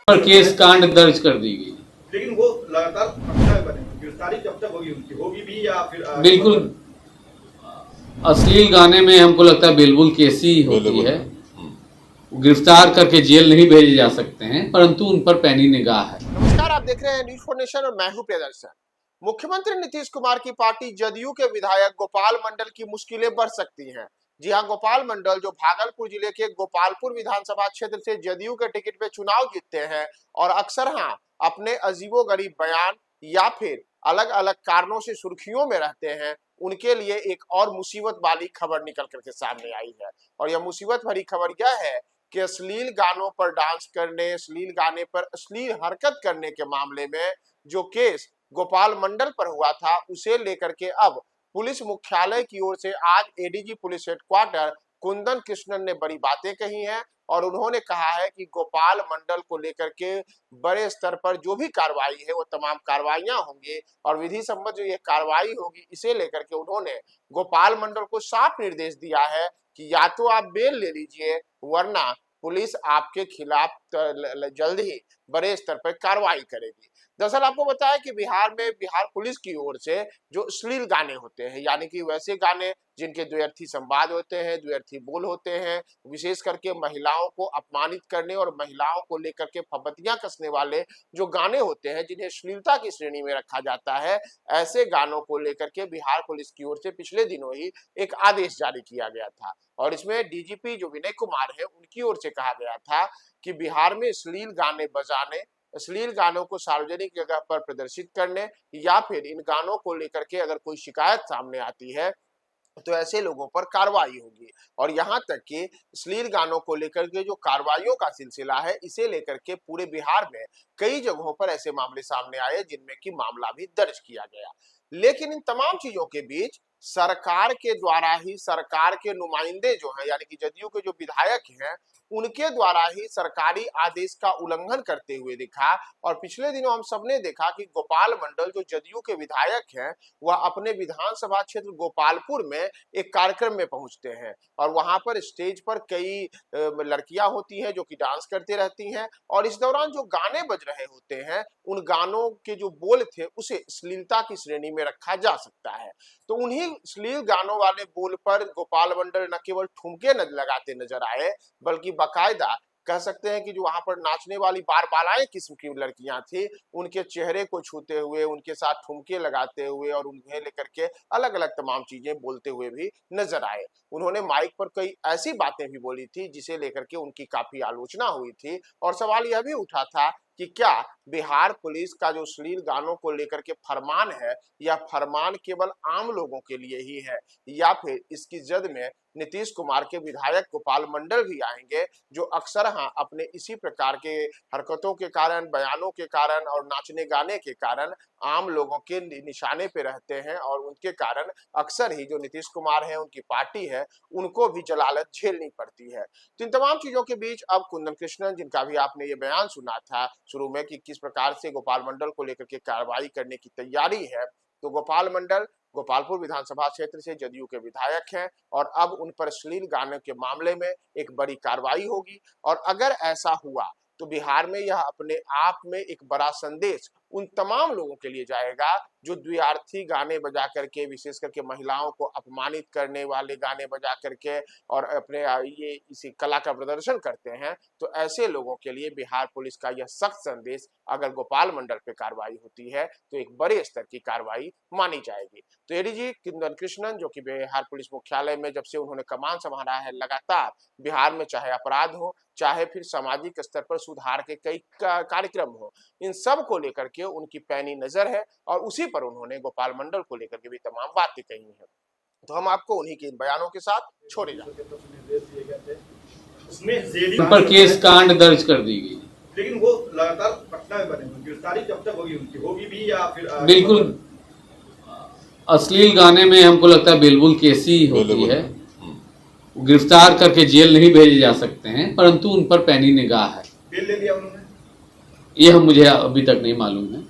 पर केस कांड दर्ज कर दी गई। लेकिन वो लगातार घटना बने, गिरफ्तारी कब तक होगी उनकी, होगी भी या फिर बिल्कुल अश्लील गाने में हमको लगता है बिल्कुल केस ही होती है। गिरफ्तार करके जेल नहीं भेजे जा सकते हैं, परंतु उन पर पैनी निगाह है। नमस्कार, आप देख रहे हैं न्यूज़ फॉर नेशन और मैं हूं प्रियदर्शन। मुख्यमंत्री नीतीश कुमार की पार्टी जदयू के विधायक गोपाल मंडल की मुश्किलें बढ़ सकती हैं। जी हां, गोपाल मंडल जो भागलपुर जिले के गोपालपुर विधानसभा क्षेत्र से जदयू के टिकट पे चुनाव जीतते हैं और अक्सर अपने अजीबोगरीब बयान या फिर अलग अलग कारणों से सुर्खियों में रहते हैं। उनके लिए एक और मुसीबत वाली खबर निकल करके सामने आई है और यह मुसीबत भरी खबर यह है कि अश्लील गानों पर डांस करने, अश्लील गाने पर अश्लील हरकत करने के मामले में जो केस गोपाल मंडल पर हुआ था, उसे लेकर के अब पुलिस मुख्यालय की ओर से आज ADG police headquarter Kundan Krishnan ने बड़ी बातें कही हैं और उन्होंने कहा है कि गोपाल मंडल को लेकर के बड़े स्तर पर जो भी कार्रवाई है वो तमाम कार्रवाइयां होंगी और विधि सम्मत जो ये कार्रवाई होगी, इसे लेकर के उन्होंने गोपाल मंडल को साफ निर्देश दिया है कि या तो आप बेल ले लीजिए, वरना पुलिस आपके खिलाफ जल्द ही बड़े स्तर पर कार्रवाई करेगी। दरअसल आपको बताया कि बिहार पुलिस की ओर से जो अश्लील गाने होते हैं, यानी कि वैसे गाने जिनके द्व्यर्थी संवाद होते हैं, द्व्यर्थी बोल होते हैं, विशेष करके महिलाओं को अपमानित करने और महिलाओं को लेकर के फब्बतियां कसने वाले जो गाने होते हैं, जिन्हें अश्लीलता की श्रेणी में रखा जाता है, ऐसे गानों को लेकर के बिहार पुलिस की ओर से पिछले दिनों ही एक आदेश जारी किया गया था और इसमें डीजीपी जो विनय कुमार है, उनकी ओर से कहा गया था कि बिहार में अश्लील गाने बजाने, अश्लील गानों को सार्वजनिक जगह पर प्रदर्शित करने या फिर इन गानों को लेकर के अगर कोई शिकायत सामने आती है तो ऐसे लोगों पर कार्रवाई होगी। और यहाँ तक कि अश्लील गानों को लेकर के जो कार्रवाइयों का सिलसिला है, इसे लेकर के पूरे बिहार में कई जगहों पर ऐसे मामले सामने आए जिनमें कि मामला भी दर्ज किया गया। लेकिन इन तमाम चीजों के बीच सरकार के द्वारा ही, सरकार के नुमाइंदे जो हैं, यानी कि जदयू के जो विधायक हैं, उनके द्वारा ही सरकारी आदेश का उल्लंघन करते हुए दिखा। और पिछले दिनों हम सबने देखा कि गोपाल मंडल जो जदयू के विधायक हैं, वह अपने विधानसभा क्षेत्र गोपालपुर में एक कार्यक्रम में पहुंचते हैं और वहां पर स्टेज पर कई लड़कियां होती हैं जो कि डांस करती रहती हैं और इस दौरान जो गाने बज रहे होते हैं, उन गानों के जो बोल थे उसे अश्लीलता की श्रेणी में रखा जा सकता है। तो उन्हीं अश्लील गानों वाले बोल पर गोपाल मंडल न केवल ठुमके लगाते नजर आए, बल्कि बाकायदा कह सकते हैं कि जो वहां पर नाचने वाली बारबालाएं किस्म की लड़कियां थी, उनके चेहरे को छूते हुए, उनके साथ ठुमके लगाते हुए और उन्हें लेकर के अलग अलग तमाम चीजें बोलते हुए भी नजर आए। उन्होंने माइक पर कई ऐसी बातें भी बोली थी जिसे लेकर के उनकी काफी आलोचना हुई थी और सवाल यह भी उठा था कि क्या बिहार पुलिस का जो अश्लील गानों को लेकर के फरमान है, यह फरमान केवल आम लोगों के लिए ही है या फिर इसकी जद में नीतीश कुमार के विधायक गोपाल मंडल भी आएंगे, जो अक्सर अपने इसी प्रकार के हरकतों के कारण, बयानों के कारण और नाचने गाने के कारण आम लोगों के निशाने पे रहते हैं और उनके कारण अक्सर ही जो नीतीश कुमार है, उनकी पार्टी है, उनको भी जलालत झेलनी पड़ती है। तो इन तमाम चीजों के बीच अब कुंदन कृष्णन, जिनका भी आपने ये बयान सुना था शुरू में कि किस प्रकार से गोपाल मंडल को लेकर के कार्रवाई करने की तैयारी है, तो गोपाल मंडल गोपालपुर विधानसभा क्षेत्र से जदयू के विधायक हैं और अब उन पर अश्लील गाने के मामले में एक बड़ी कार्रवाई होगी और अगर ऐसा हुआ तो बिहार में यह अपने आप में एक बड़ा संदेश उन तमाम लोगों के लिए जाएगा जो द्व्यर्थी गाने बजा करके, विशेष करके महिलाओं को अपमानित करने वाले गाने बजा करके और अपने ये इसी कला का प्रदर्शन करते हैं। तो ऐसे लोगों के लिए बिहार पुलिस का यह सख्त संदेश, अगर गोपाल मंडल पे कार्रवाई होती है तो एक बड़े स्तर की कार्रवाई मानी जाएगी। तो एडीजी कुंदन कृष्णन, जो कि बिहार पुलिस मुख्यालय में जब से उन्होंने कमान संभाला है, लगातार बिहार में चाहे अपराध हो, चाहे फिर सामाजिक स्तर पर सुधार के कई कार्यक्रम हो, इन सब को लेकर के उनकी पैनी नजर है और उसी पर उन्होंने गोपाल मंडल को लेकर के भी तमाम बातें कही हैं। तो हम आपको उन्हीं के बयानों के साथ छोड़े जाते उन पर केस कांड दर्ज कर दी गई। लेकिन वो लगातार पटना में बने, गिरफ्तारी कब तक होगी उनकी, होगी भी या फिर बिल्कुल अश्लील गाने में हमको लगता है बिल्कुल केस ही होती है। गिरफ्तार करके जेल नहीं भेजे जा सकते हैं, परंतु उन पर पैनी निगाह है। बेल ले लिया उन्होंने, यह मुझे अभी तक नहीं मालूम है।